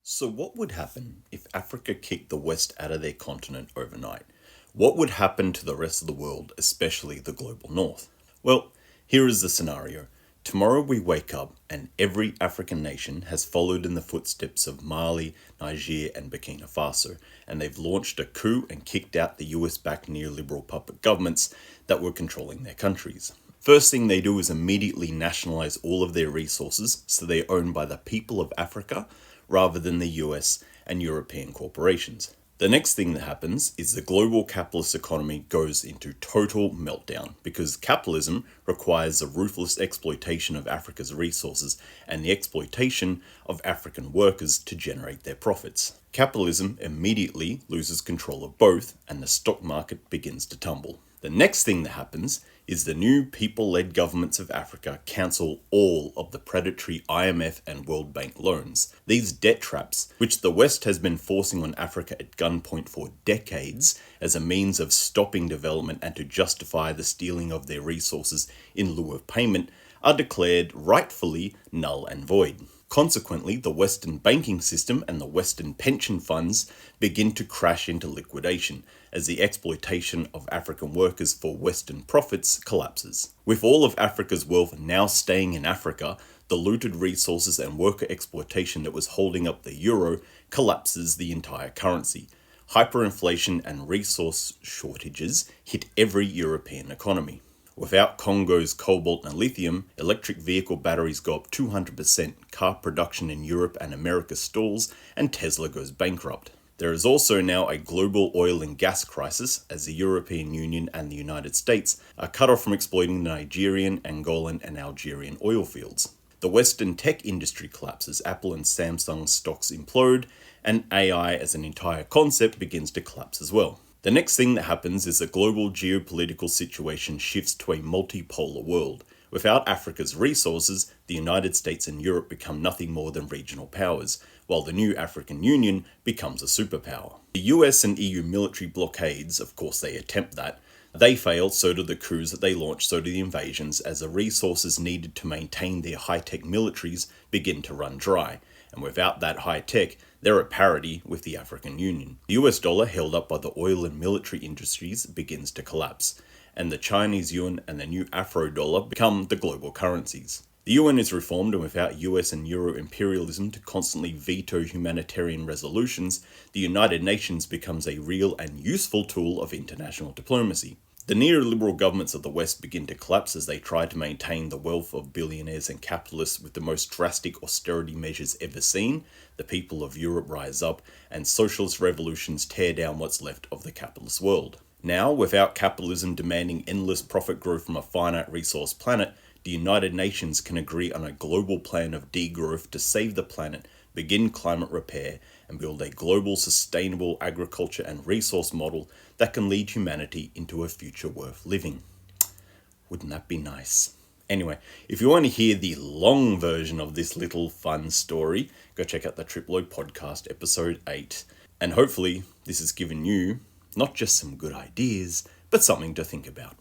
So, what would happen if Africa kicked the West out of their continent overnight? What would happen to the rest of the world, especially the global North? Well, here is the scenario. Tomorrow we wake up and every African nation has followed in the footsteps of Mali, Niger, and Burkina Faso, and they've launched a coup and kicked out the US backed neoliberal puppet governments that were controlling their countries. First thing they do is immediately nationalize all of their resources so they're owned by the people of Africa rather than the US and European corporations. The next thing that happens is the global capitalist economy goes into total meltdown because capitalism requires the ruthless exploitation of Africa's resources and the exploitation of African workers to generate their profits. Capitalism immediately loses control of both and the stock market begins to tumble. The next thing that happens is the new people-led governments of Africa cancel all of the predatory IMF and World Bank loans. These debt traps, which the West has been forcing on Africa at gunpoint for decades as a means of stopping development and to justify the stealing of their resources in lieu of payment, are declared rightfully null and void. Consequently, the Western banking system and the Western pension funds begin to crash into liquidation as the exploitation of African workers for Western profits collapses. With all of Africa's wealth now staying in Africa, the looted resources and worker exploitation that was holding up the euro collapses the entire currency. Hyperinflation and resource shortages hit every European economy. Without Congo's cobalt and lithium, electric vehicle batteries go up 200%, car production in Europe and America stalls, and Tesla goes bankrupt. There is also now a global oil and gas crisis as the European Union and the United States are cut off from exploiting the Nigerian, Angolan, and Algerian oil fields. The Western tech industry collapses, Apple and Samsung stocks implode, and AI as an entire concept begins to collapse as well. The next thing that happens is the global geopolitical situation shifts to a multipolar world. Without Africa's resources, the United States and Europe become nothing more than regional powers, while the new African Union becomes a superpower. The US and EU military blockades, of course they attempt that, they fail, so do the coups that they launch, so do the invasions, as the resources needed to maintain their high-tech militaries begin to run dry. And without that high tech, they're at parity with the African Union. The US dollar, held up by the oil and military industries, begins to collapse, and the Chinese yuan and the new Afro dollar become the global currencies. The UN is reformed, and without US and Euro imperialism to constantly veto humanitarian resolutions, the United Nations becomes a real and useful tool of international diplomacy. The neoliberal governments of the West begin to collapse as they try to maintain the wealth of billionaires and capitalists with the most drastic austerity measures ever seen. The people of Europe rise up, and socialist revolutions tear down what's left of the capitalist world. Now, without capitalism demanding endless profit growth from a finite resource planet, the United Nations can agree on a global plan of degrowth to save the planet, begin climate repair, and build a global sustainable agriculture and resource model that can lead humanity into a future worth living. Wouldn't that be nice? Anyway, if you want to hear the long version of this little fun story, go check out the Triplo podcast episode 8. And hopefully this has given you not just some good ideas, but something to think about.